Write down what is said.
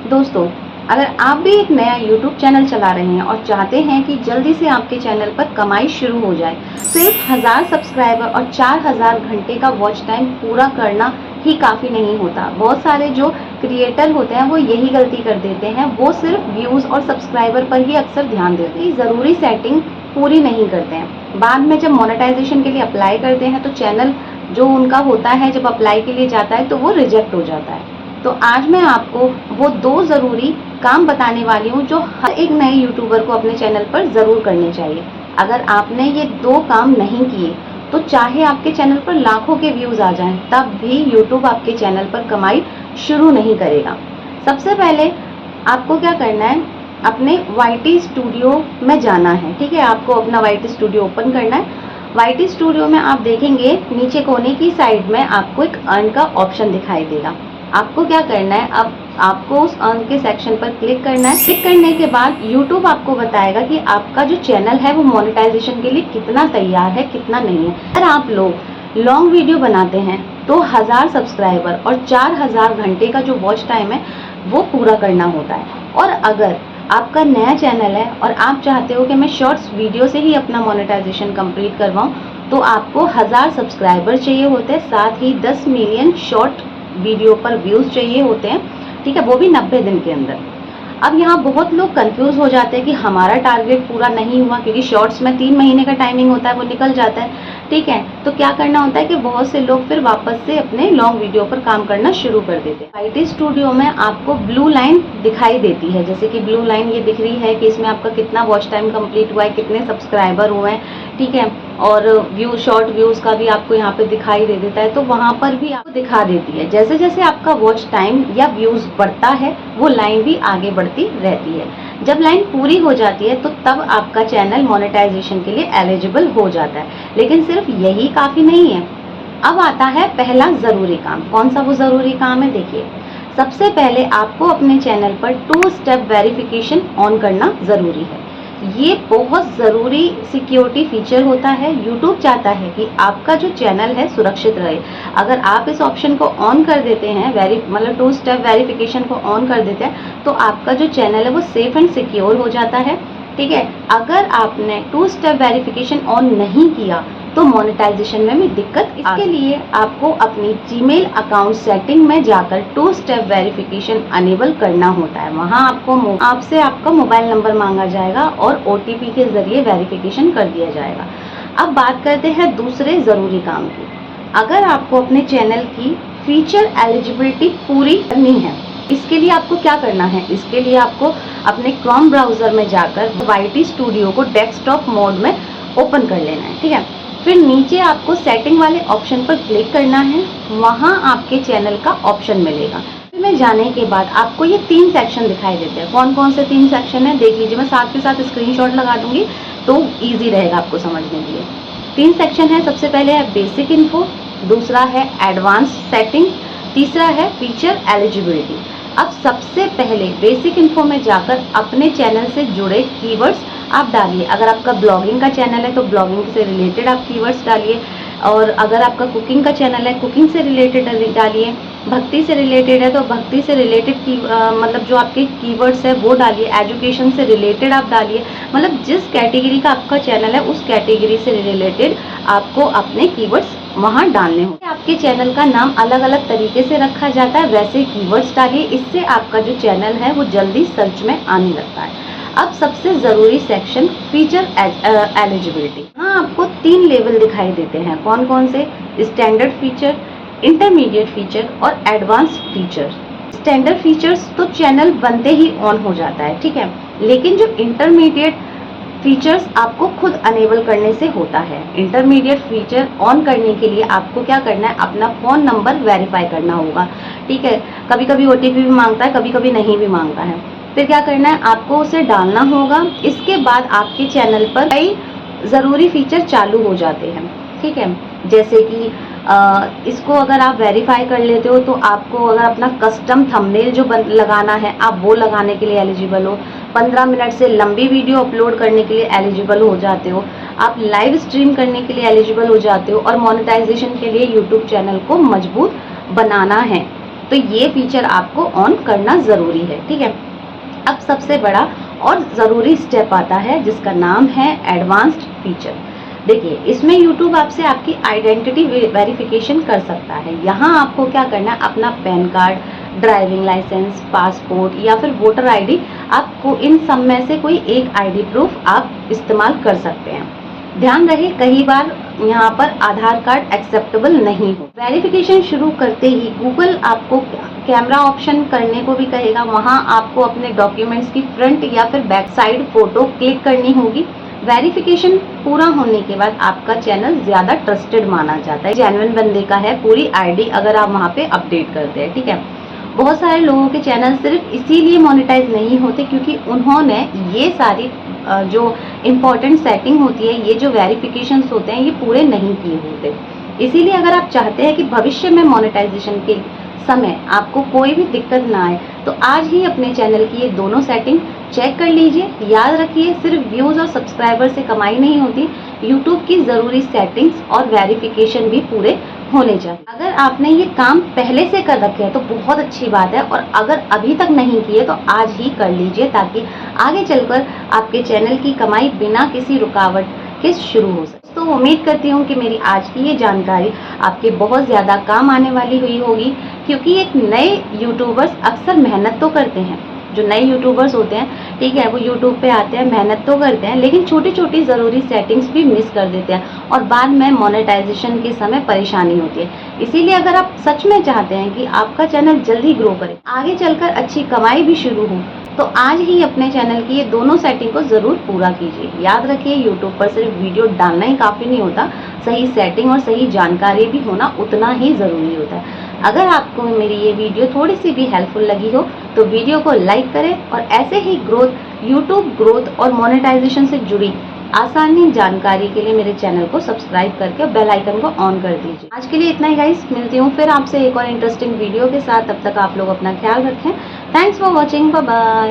दोस्तों, अगर आप भी एक नया YouTube चैनल चला रहे हैं और चाहते हैं कि जल्दी से आपके चैनल पर कमाई शुरू हो जाए, सिर्फ 1000 सब्सक्राइबर और 4000 घंटे का वॉच टाइम पूरा करना ही काफ़ी नहीं होता। बहुत सारे जो क्रिएटर होते हैं वो यही गलती कर देते हैं, वो सिर्फ व्यूज़ और सब्सक्राइबर पर ही अक्सर ध्यान देते हैं, ज़रूरी सेटिंग पूरी नहीं करते हैं। बाद में जब मोनेटाइजेशन के लिए अप्लाई करते हैं तो चैनल जो उनका होता है जब अप्लाई के लिए जाता है तो वो रिजेक्ट हो जाता है। तो आज मैं आपको वो 2 ज़रूरी काम बताने वाली हूँ जो हर एक नए यूट्यूबर को अपने चैनल पर ज़रूर करने चाहिए। अगर आपने ये 2 काम नहीं किए तो चाहे आपके चैनल पर लाखों के व्यूज़ आ जाएं, तब भी यूट्यूब आपके चैनल पर कमाई शुरू नहीं करेगा। सबसे पहले आपको क्या करना है, अपने YT स्टूडियो में जाना है। ठीक है, आपको अपना YT स्टूडियो ओपन करना है। YT स्टूडियो में आप देखेंगे नीचे कोने की साइड में आपको एक अर्न का ऑप्शन दिखाई देगा। आपको क्या करना है, अब आपको उस अर्न के सेक्शन पर क्लिक करना है। क्लिक करने के बाद YouTube आपको बताएगा कि आपका जो चैनल है वो मोनेटाइजेशन के लिए कितना तैयार है, कितना नहीं है। अगर आप लोग लॉन्ग वीडियो बनाते हैं तो 1000 सब्सक्राइबर और 4000 घंटे का जो वॉच टाइम है वो पूरा करना होता है। और अगर आपका नया चैनल है और आप चाहते हो कि मैं शॉर्ट्स वीडियो से ही अपना मोनेटाइजेशन कंप्लीट करवाऊँ, तो आपको 1000 सब्सक्राइबर चाहिए होते हैं, साथ ही 10 मिलियन शॉर्ट वीडियो पर व्यूज़ चाहिए होते हैं। ठीक है, वो भी 90 दिन के अंदर। अब यहाँ बहुत लोग कंफ्यूज हो जाते हैं कि हमारा टारगेट पूरा नहीं हुआ, क्योंकि शॉर्ट्स में 3 महीने का टाइमिंग होता है, वो निकल जाता है। ठीक है, तो क्या करना होता है कि बहुत से लोग फिर वापस से अपने लॉन्ग वीडियो पर काम करना शुरू कर देते हैं। YT स्टूडियो में आपको ब्लू लाइन दिखाई देती है, जैसे कि ब्लू लाइन ये दिख रही है कि इसमें आपका कितना वॉच टाइम कंप्लीट हुआ है, कितने सब्सक्राइबर हुए हैं। ठीक है, और शॉर्ट व्यूज़ का भी आपको यहाँ पे दिखाई दे देता है, तो वहाँ पर भी आपको दिखा देती है। जैसे जैसे आपका वॉच टाइम या व्यूज़ बढ़ता है वो लाइन भी आगे बढ़ती रहती है। जब लाइन पूरी हो जाती है तो तब आपका चैनल मोनेटाइजेशन के लिए एलिजिबल हो जाता है। लेकिन सिर्फ यही काफ़ी नहीं है। अब आता है पहला ज़रूरी काम। कौन सा वो ज़रूरी काम है, देखिए। सबसे पहले आपको अपने चैनल पर 2 स्टेप वेरिफिकेशन ऑन करना ज़रूरी है। ये बहुत ज़रूरी सिक्योरिटी फीचर होता है। YouTube चाहता है कि आपका जो चैनल है सुरक्षित रहे। अगर आप इस ऑप्शन को ऑन कर देते हैं, मतलब 2 स्टेप वेरिफिकेशन को ऑन कर देते हैं, तो आपका जो चैनल है वो सेफ एंड सिक्योर हो जाता है। ठीक है, अगर आपने 2 स्टेप वेरिफिकेशन ऑन नहीं किया तो मोनेटाइजेशन में भी दिक्कत। इसके लिए आपको अपनी Gmail अकाउंट सेटिंग में जाकर 2 स्टेप वेरिफिकेशन अनेबल करना होता है। वहाँ आपसे आपका मोबाइल नंबर मांगा जाएगा और OTP के ज़रिए वेरिफिकेशन कर दिया जाएगा। अब बात करते हैं दूसरे ज़रूरी काम की। अगर आपको अपने चैनल की फीचर एलिजिबिलिटी पूरी करनी है, इसके लिए आपको क्या करना है, इसके लिए आपको अपने Chrome ब्राउज़र में जाकर YT स्टूडियो को डेस्कटॉप मोड में ओपन कर लेना है। ठीक है, फिर नीचे आपको सेटिंग वाले ऑप्शन पर क्लिक करना है। वहाँ आपके चैनल का ऑप्शन मिलेगा। में जाने के बाद आपको ये 3 सेक्शन दिखाई देते हैं। कौन कौन से 3 सेक्शन है देख लीजिए। मैं साथ के साथ स्क्रीनशॉट लगा दूंगी तो इजी रहेगा आपको समझने के लिए। 3 सेक्शन है। सबसे पहले है बेसिक इन्फो, दूसरा है एडवांस सेटिंग, तीसरा है फीचर एलिजिबिलिटी। अब सबसे पहले बेसिक इन्फो में जाकर अपने चैनल से जुड़े कीवर्ड्स आप डालिए। अगर आपका ब्लॉगिंग का चैनल है तो ब्लॉगिंग से रिलेटेड आप कीवर्ड्स डालिए, और अगर आपका कुकिंग का चैनल है कुकिंग से रिलेटेड डालिए, भक्ति से रिलेटेड है तो भक्ति से रिलेटेड मतलब जो आपके कीवर्ड्स है वो डालिए, एजुकेशन से रिलेटेड आप डालिए। मतलब जिस कैटेगरी का आपका चैनल है उस कैटेगरी से रिलेटेड आपको अपने कीवर्ड्स वहाँ डालने होंगे। आपके चैनल का नाम अलग अलग तरीके से रखा जाता है, वैसे कीवर्ड्स डालिए। इससे आपका जो चैनल है वो जल्दी सर्च में आने लगता है। अब सबसे ज़रूरी सेक्शन फीचर एलिजिबिलिटी। हाँ, आपको 3 लेवल दिखाई देते हैं। कौन कौन से, स्टैंडर्ड फीचर, इंटरमीडिएट फीचर और एडवांस फीचर। स्टैंडर्ड फीचर्स तो चैनल बनते ही ऑन हो जाता है, ठीक है, लेकिन जो इंटरमीडिएट फीचर्स आपको खुद अनेबल करने से होता है। इंटरमीडिएट फीचर ऑन करने के लिए आपको क्या करना है, अपना फ़ोन नंबर वेरीफाई करना होगा। ठीक है, कभी कभी OTP भी मांगता है, कभी कभी नहीं भी मांगता है। फिर क्या करना है, आपको उसे डालना होगा। इसके बाद आपके चैनल पर कई ज़रूरी फीचर चालू हो जाते हैं। ठीक है, जैसे कि इसको अगर आप वेरीफाई कर लेते हो तो आपको अगर अपना कस्टम थंबनेल जो लगाना है आप वो लगाने के लिए एलिजिबल हो। 15 मिनट से लंबी वीडियो अपलोड करने के लिए एलिजिबल हो जाते हो। आप लाइव स्ट्रीम करने के लिए एलिजिबल हो जाते हो। और मोनेटाइजेशन के लिए यूट्यूब चैनल को मजबूत बनाना है तो ये फीचर आपको ऑन करना ज़रूरी है, ठीक है। अब सबसे बड़ा और ज़रूरी स्टेप आता है जिसका नाम है एडवांस्ड फीचर। देखिए, इसमें YouTube आपसे आपकी आइडेंटिटी वेरिफिकेशन कर सकता है। यहाँ आपको क्या करना है, अपना PAN card, driving licence, passport या फिर वोटर आईडी, आपको इन सब में से कोई एक आईडी प्रूफ आप इस्तेमाल कर सकते हैं। ध्यान रहे, कई बार यहाँ पर आधार कार्ड एक्सेप्टेबल नहीं हो। वेरिफिकेशन शुरू करते ही गूगल आपको कैमरा ऑप्शन करने को भी कहेगा। वहाँ आपको अपने डॉक्यूमेंट्स की फ्रंट या फिर बैक साइड फोटो क्लिक करनी होगी। वेरिफिकेशन पूरा होने के बाद आपका चैनल ज़्यादा ट्रस्टेड माना जाता है, जेन्युइन बंदे का है, पूरी आईडी अगर आप वहाँ पे अपडेट करते हैं, ठीक है। बहुत सारे लोगों के चैनल सिर्फ इसीलिए मोनेटाइज नहीं होते क्योंकि उन्होंने ये सारी जो इम्पोर्टेंट सेटिंग होती है, ये जो वेरिफिकेशंस होते हैं, ये पूरे नहीं किए होते। इसीलिए अगर आप चाहते हैं कि भविष्य में मोनेटाइजेशन के समय आपको कोई भी दिक्कत ना आए, तो आज ही अपने चैनल की ये दोनों सेटिंग चेक कर लीजिए। याद रखिए, सिर्फ व्यूज़ और सब्सक्राइबर से कमाई नहीं होती, यूट्यूब की ज़रूरी सेटिंग्स और वेरिफिकेशन भी पूरे होने चाहिए। अगर आपने ये काम पहले से कर रखे हैं तो बहुत अच्छी बात है, और अगर अभी तक नहीं किए तो आज ही कर लीजिए, ताकि आगे चलकर आपके चैनल की कमाई बिना किसी रुकावट के शुरू हो सके। तो उम्मीद करती हूँ कि मेरी आज की ये जानकारी आपके बहुत ज़्यादा काम आने वाली हुई होगी, क्योंकि एक नए यूट्यूबर्स अक्सर मेहनत तो करते हैं। जो नए यूट्यूबर्स होते हैं, ठीक है, वो यूट्यूब पे आते हैं, मेहनत तो करते हैं, लेकिन छोटी छोटी ज़रूरी सेटिंग्स भी मिस कर देते हैं और बाद में मोनेटाइजेशन के समय परेशानी होती है। इसीलिए अगर आप सच में चाहते हैं कि आपका चैनल जल्दी ग्रो करे, आगे चलकर अच्छी कमाई भी शुरू हो, तो आज ही अपने चैनल की ये दोनों सेटिंग को ज़रूर पूरा कीजिए। याद रखिए, यूट्यूब पर सिर्फ वीडियो डालना ही काफ़ी नहीं होता, सही सेटिंग और सही जानकारी भी होना उतना ही ज़रूरी होता है। अगर आपको मेरी ये वीडियो थोड़ी सी भी हेल्पफुल लगी हो तो वीडियो को लाइक करें, और ऐसे ही यूट्यूब ग्रोथ और मोनेटाइजेशन से जुड़ी आसानी जानकारी के लिए मेरे चैनल को सब्सक्राइब करके बेल आइकन को ऑन कर दीजिए। आज के लिए इतना ही गाइस, मिलती हूँ फिर आपसे एक और इंटरेस्टिंग वीडियो के साथ। तब तक आप लोग अपना ख्याल रखें। Thanks for watching, bye bye.